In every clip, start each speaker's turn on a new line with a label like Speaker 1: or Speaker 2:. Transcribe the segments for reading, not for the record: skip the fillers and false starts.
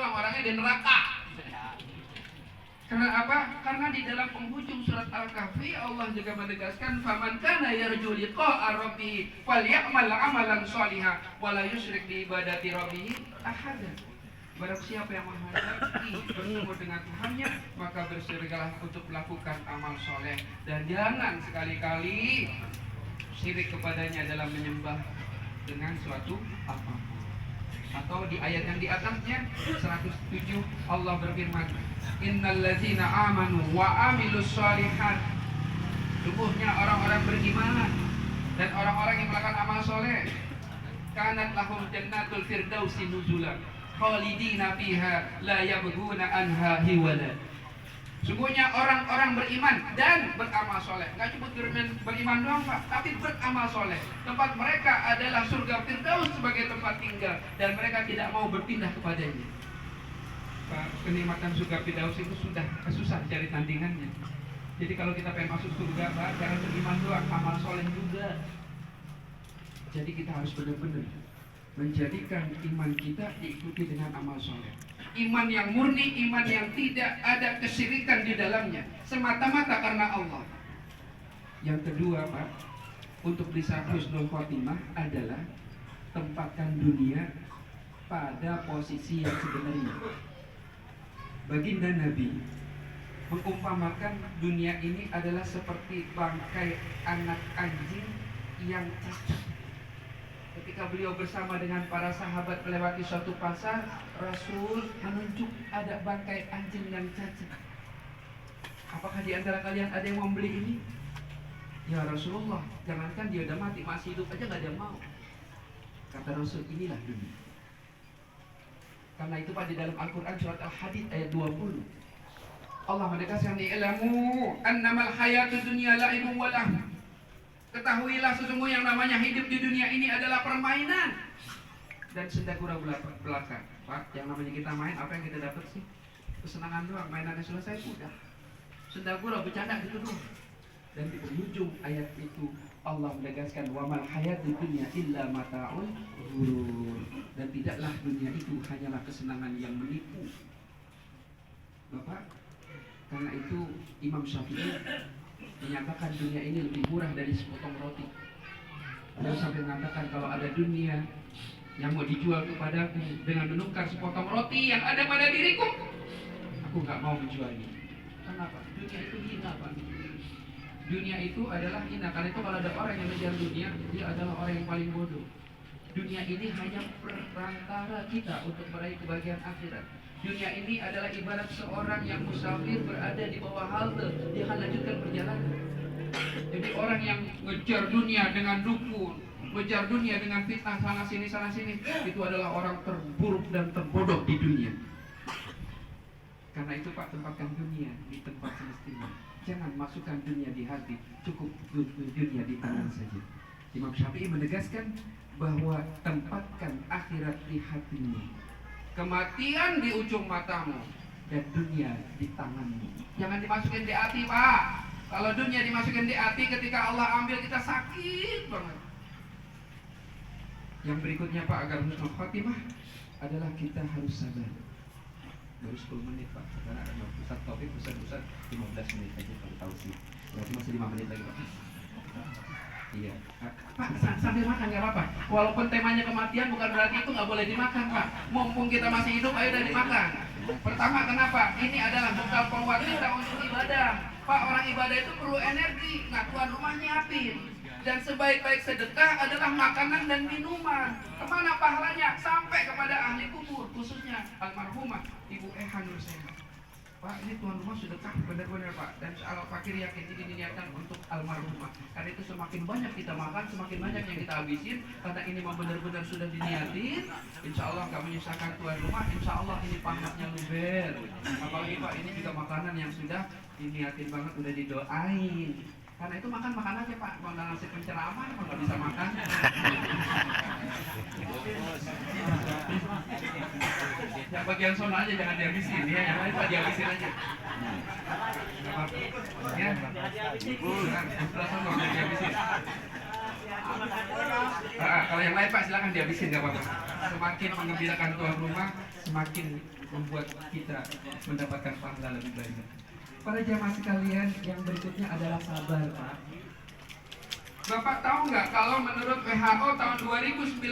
Speaker 1: orang-orangnya di neraka. Karena apa? Karena di dalam penghujung surat Al-Kahfi Allah juga menegaskan faman kana yarju liqa'a rabbih falyamal amalan shalihan wa la yusyrik bi ibadati rabbih ahada. Barang siapa yang menghadapi bertemu dengan Tuhannya, maka bersegeralah untuk melakukan amal soleh dan jangan sekali-kali syirik kepadanya dalam menyembah dengan suatu apapun. Atau di ayat yang di atasnya 107 Allah berfirman, innal ladzina amanu wa amilus shalihat, sungguhnya orang-orang beriman dan orang-orang yang melakukan amal soleh, kanat lahum jannatul firdausi nuzulan khalidina fiha la yabghuna anha hiwala. Sungguhnya orang-orang beriman dan beramal soleh, nggak cuma beriman doang Pak, tapi beramal soleh. Tempat mereka adalah surga Firdaus sebagai tempat tinggal dan mereka tidak mau berpindah kepadanya. Pak, kenikmatan surga Firdaus itu sudah susah cari tandingannya. Jadi kalau kita pengen masuk surga Pak, jangan beriman doang, amal soleh juga. Jadi kita harus benar-benar menjadikan iman kita diikuti dengan amal soleh. Iman yang murni, iman yang tidak ada kesyirikan di dalamnya, semata-mata karena Allah. Yang kedua Pak, untuk bisa husnul khotimah adalah tempatkan dunia pada posisi yang sebenarnya. Baginda Nabi mengumpamakan dunia ini adalah seperti bangkai anak anjing yang cacat. Ketika beliau bersama dengan para sahabat melewati suatu pasar, Rasul menunjuk ada bangkai anjing yang cacat. Apakah di antara kalian ada yang mau beli ini? Ya Rasulullah, jangankan dia udah mati, masih hidup aja gak ada yang mau. Kata Rasul, inilah dunia. Karena itu Pak, di dalam Al-Quran surat Al-Hadid ayat 20 Allah menegaskan, i'lamu annamal hayatud dunya la'ibun wa lahu. Ketahuilah sesungguhnya yang namanya hidup di dunia ini adalah permainan dan senda gurau belaka. Pak, yang namanya kita main, apa yang kita dapat sih? Kesenangan doang, mainannya selesai udah. Senda gurau, bercanda gitu doang. Dan di penghujung ayat itu Allah menegaskan wamal hayatud dunya illa mata'ul ghurur. Dan tidaklah dunia itu hanyalah kesenangan yang menipu. Bapak, karena itu Imam Syafi'i menyatakan dunia ini lebih murah dari sepotong roti. Beliau sampai mengatakan kalau ada dunia yang mau dijual kepadaku dengan menukar sepotong roti yang ada pada diriku, aku nggak mau menjualnya. Kenapa? Dunia itu hina Pak. Dunia itu adalah hina. Karena itu kalau ada orang yang mengejar dunia, dia adalah orang yang paling bodoh. Dunia ini hanya perantara kita untuk meraih kebahagiaan akhirat. Dunia ini adalah ibarat seorang yang musafir berada di bawah halte, dia akan lanjutkan perjalanan. Jadi orang yang ngejar dunia dengan dukun, ngejar dunia dengan fitnah sana sini, itu adalah orang terburuk dan terbodoh di dunia. Karena itu Pak, tempatkan dunia di tempat semestinya. Jangan masukkan dunia di hati, cukup dunia di tangan saja. Imam Syafi'i menegaskan bahwa tempatkan akhirat di hatimu, kematian di ujung matamu, dan dunia di tanganmu. Jangan dimasukin di hati Pak. Kalau dunia dimasukin di hati, ketika Allah ambil kita sakit banget. Yang berikutnya Pak, agar husnul khotimah adalah kita harus sabar. Baru 10 menit Pak, karena ada Ustaz Taufik, Ustaz 15 menit aja kalau tahu sih. Berarti masih 5 menit lagi Pak. Iya, Pak, sambil makan nggak apa-apa. Walaupun temanya kematian, bukan berarti itu nggak boleh dimakan Pak. Mumpung kita masih hidup, ayo udah dimakan. Pertama, kenapa? Ini adalah bekal penguat kita untuk ibadah. Pak, orang ibadah itu perlu energi. Nah, tuan rumah nyiapin. Dan sebaik-baik sedekah adalah makanan dan minuman. Kemana pahalanya? Sampai kepada ahli kubur, khususnya almarhumah Ibu Eha Nur Sehat. Pak, ini tuan rumah sedekah benar-benar Pak. Dan kalau fakir yakin ini diniatkan untuk almarhumah. Karena itu semakin banyak kita makan, semakin banyak yang kita habisin. Karena ini benar-benar sudah diniatin, insya Allah nggak menyusahkan tuan rumah. Insya Allah ini pahalanya luber. Apalagi Pak, ini juga makanan yang sudah diniatin banget, udah didoain. Karena itu makan aja Pak. Kalau nggak ngasih penceramah, emang nggak bisa makan. Yang bagian sono aja jangan dihabisin ya, yang lain Pak dihabisin aja. Ya, sono jangan dihabisin. Kalau yang lain Pak silakan dihabisin, nggak apa-apa. Semakin mengembirakan tuan rumah, semakin membuat kita mendapatkan pahala lebih banyak. Para jamaah sekalian, yang berikutnya adalah sabar, Pak. Bapak tahu nggak kalau menurut WHO tahun 2019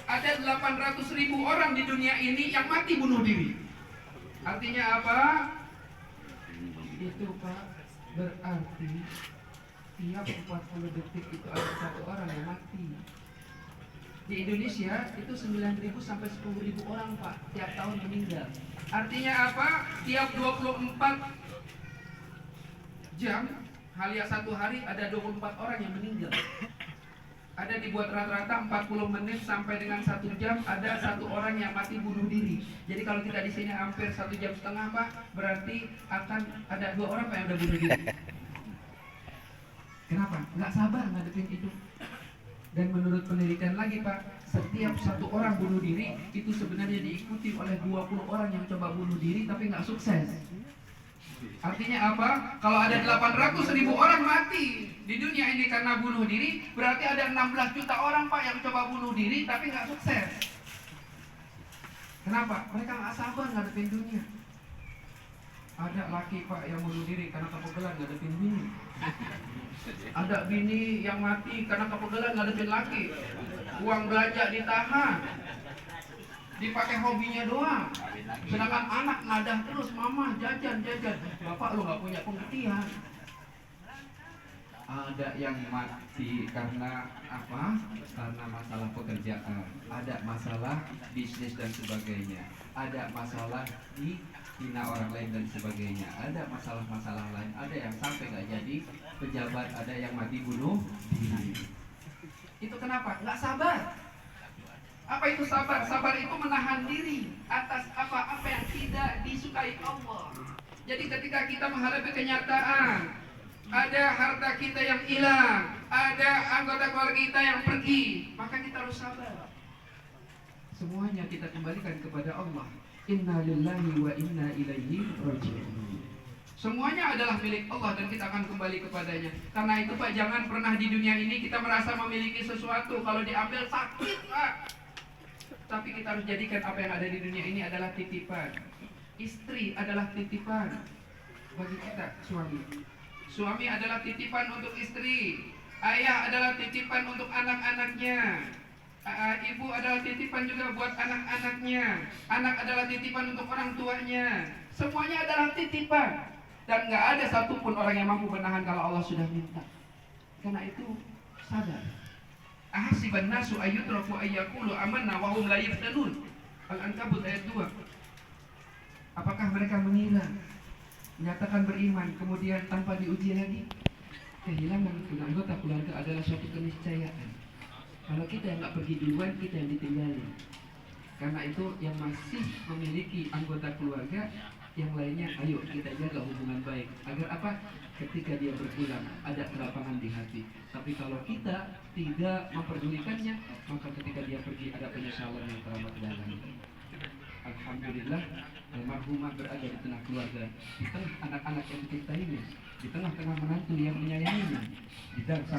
Speaker 1: ada 800.000 orang di dunia ini yang mati bunuh diri. Artinya apa? Itu Pak, berarti tiap 40 detik itu ada satu orang yang mati. Di Indonesia itu 9.000 sampai 10.000 orang Pak tiap tahun meninggal. Artinya apa? Tiap 24 jam alias satu hari ada 24 orang yang meninggal. Ada dibuat rata-rata 40 menit sampai dengan 1 jam ada satu orang yang mati bunuh diri. Jadi kalau kita di sini hampir 1 jam setengah Pak, berarti akan ada 2 orang Pak yang udah bunuh diri. Kenapa? Nggak sabar ngadepin itu. Dan menurut penelitian lagi Pak, setiap satu orang bunuh diri itu sebenarnya diikuti oleh 20 orang yang coba bunuh diri tapi nggak sukses. Artinya apa? Kalau ada 800.000 orang mati di dunia ini karena bunuh diri, berarti ada 16 juta orang Pak yang coba bunuh diri tapi nggak sukses. Kenapa? Mereka nggak sabar ngadepin dunia. Ada laki Pak yang bunuh diri karena kepegelan ngadepin bini. Ada bini yang mati karena kepegelan ngadepin laki. Uang belanja ditahan, dipakai hobinya doang. Sedangkan anak nadah terus, mama jajan. Bapak lu nggak punya pengertian. Ada yang mati karena apa? Karena masalah pekerjaan, ada masalah bisnis dan sebagainya, ada masalah dihina orang lain dan sebagainya, ada masalah-masalah lain, ada yang sampai nggak jadi pejabat, ada yang mati bunuh diri. Itu kenapa? Nggak sabar. Apa itu sabar? Sabar itu menahan diri atas apa-apa yang tidak disukai Allah. Jadi ketika kita menghadapi kenyataan, ada harta kita yang hilang, ada anggota keluarga kita yang pergi, maka kita harus sabar. Semuanya kita kembalikan kepada Allah. Inna lillahi wa inna ilaihi raji'un. Semuanya adalah milik Allah dan kita akan kembali kepadanya. Karena itu Pak, jangan pernah di dunia ini kita merasa memiliki sesuatu, kalau diambil sakit Pak. Tapi kita harus jadikan apa yang ada di dunia ini adalah titipan. Istri adalah titipan bagi kita, suami. Suami adalah titipan untuk istri. Ayah adalah titipan untuk anak-anaknya. Ibu adalah titipan juga buat anak-anaknya. Anak adalah titipan untuk orang tuanya. Semuanya adalah titipan. Dan nggak ada satupun orang yang mampu menahan kalau Allah sudah minta. Karena itu sadar. Ahasiban nasu ayyutraku ayyaqulu amanna wa hum la yaftanun. Al-Ankabut ayat 2. Apakah mereka mengira menyatakan beriman kemudian tanpa diuji lagi? Kehilangan anggota keluarga adalah suatu keniscayaan. Kalau kita yang nggak pergi duluan, kita yang ditinggalin. Karena itu yang masih memiliki anggota keluarga yang lainnya, ayo kita jaga hubungan baik. Agar apa? Ketika dia berpulang ada kelapangan di hati. Tapi kalau kita tidak memperdulikannya, maka ketika dia pergi ada penyesalan yang teramat dalam. Alhamdulillah, almarhumah berada di tengah keluarga, di tengah anak-anak yang dicintainya, di tengah-tengah menantu yang menyayanginya,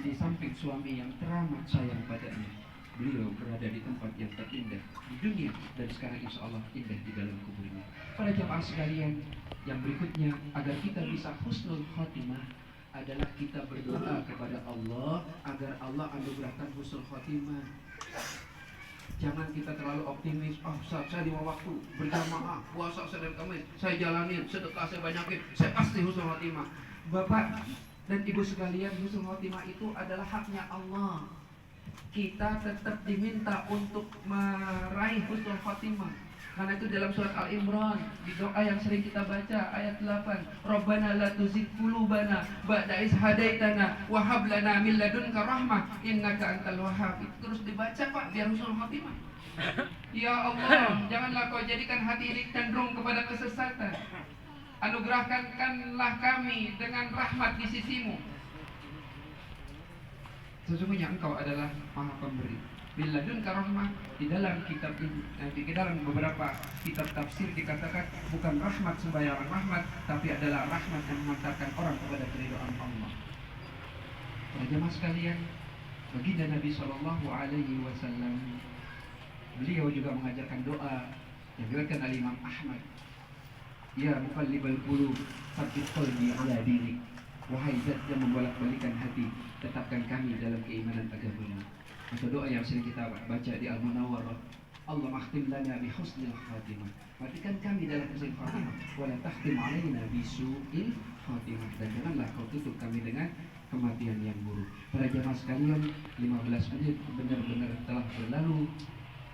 Speaker 1: di samping suami yang teramat sayang padanya. Beliau berada di tempat yang terindah di dunia dan sekarang insya Allah indah di dalam kuburnya. Para jamaah sekalian, yang berikutnya agar kita bisa husnul khotimah adalah kita berdoa kepada Allah agar Allah anugerahkan husnul khotimah. Jangan kita terlalu optimis. Saya 5 waktu berjamaah, puasa Senin Kamis, saya jalanin, sedekah saya banyakin, saya pasti husnul khotimah. Bapak dan Ibu sekalian, husnul khotimah itu adalah haknya Allah. Kita tetap diminta untuk meraih husnul khotimah. Karena itu dalam surat Al-Imran, di doa yang sering kita baca ayat 8, Rabbana la tuzigh qulubana ba'da idh hadaitana wa hab lana min ladunka rahmah innaka antal wahhab. Itu terus dibaca Pak biar husnul khotimah. Ya Allah, janganlah kau jadikan hati ini cenderung kepada kesesatan. Anugerahkanlah kami dengan rahmat di sisimu. Sesungguhnya engkau adalah Maha Pemberi. Billadunka rahmah, di dalam kitab ini, di dalam beberapa kitab tafsir dikatakan bukan rahmat sembarangan rahmat, tapi adalah rahmat yang mengantarkan orang kepada keridhaan Allah. Para jemaah sekalian, Baginda Nabi Shallallahu Alaihi Wasallam, beliau juga mengajarkan doa yang diriwayatkan oleh Imam Ahmad. Ya muqallibal qulub, tsabbit qalbi ala dinik. Wahai zat yang membolak-balikan hati, tetapkan kami dalam keimanan agamamu. Atau doa yang sering kita baca di Al-Munawwarah, Allah mahtim lana bi husnil khatimah. Matikan kami dalam husnul khatimah, wa la tahtim alaina bi su'il khatimah. Dan janganlah kau tutup kami dengan kematian yang buruk. Para jamaah sekalian, 15 menit benar-benar telah berlalu.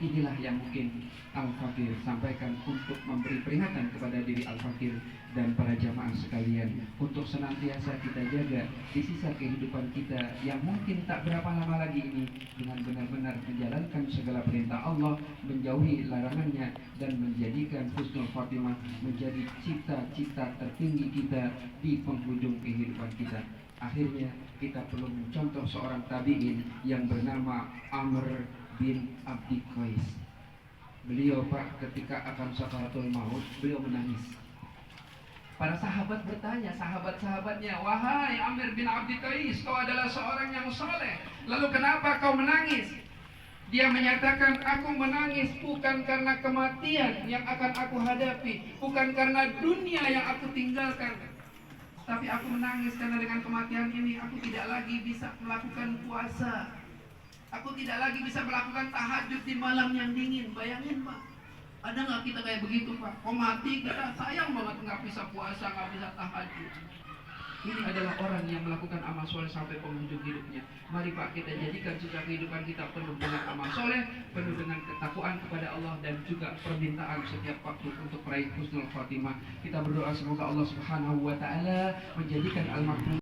Speaker 1: Inilah yang mungkin Al-Fakir sampaikan untuk memberi peringatan kepada diri Al-Fakir dan para jamaah sekalian, untuk senantiasa kita jaga di sisa kehidupan kita yang mungkin tak berapa lama lagi ini, dengan benar-benar menjalankan segala perintah Allah, menjauhi larangannya, dan menjadikan husnul khatimah menjadi cita-cita tertinggi kita di penghujung kehidupan kita. Akhirnya kita perlu mencontoh seorang tabi'in yang bernama Amr bin Abdi Qais. Beliau Pak, ketika akan sakaratul maut, beliau menangis. Para sahabat bertanya, sahabat-sahabatnya, wahai Amr bin Abdi Qais, kau adalah seorang yang soleh, lalu kenapa kau menangis? Dia menyatakan, aku menangis bukan karena kematian yang akan aku hadapi, bukan karena dunia yang aku tinggalkan, tapi aku menangis karena dengan kematian ini aku tidak lagi bisa melakukan puasa. Aku tidak lagi bisa melakukan tahajud di malam yang dingin. Bayangin Pak, ada nggak kita kayak begitu Pak? Kok mati kita sayang banget nggak bisa puasa, nggak bisa tahajud. Ini adalah orang yang melakukan amal soleh sampai penghujung hidupnya. Mari Pak, kita jadikan sisa kehidupan kita penuh dengan amal soleh, penuh dengan ketakwaan kepada Allah, dan juga permintaan setiap waktu untuk meraih husnul khatimah. Kita berdoa semoga Allah Subhanahu Wa Taala menjadikan almarhum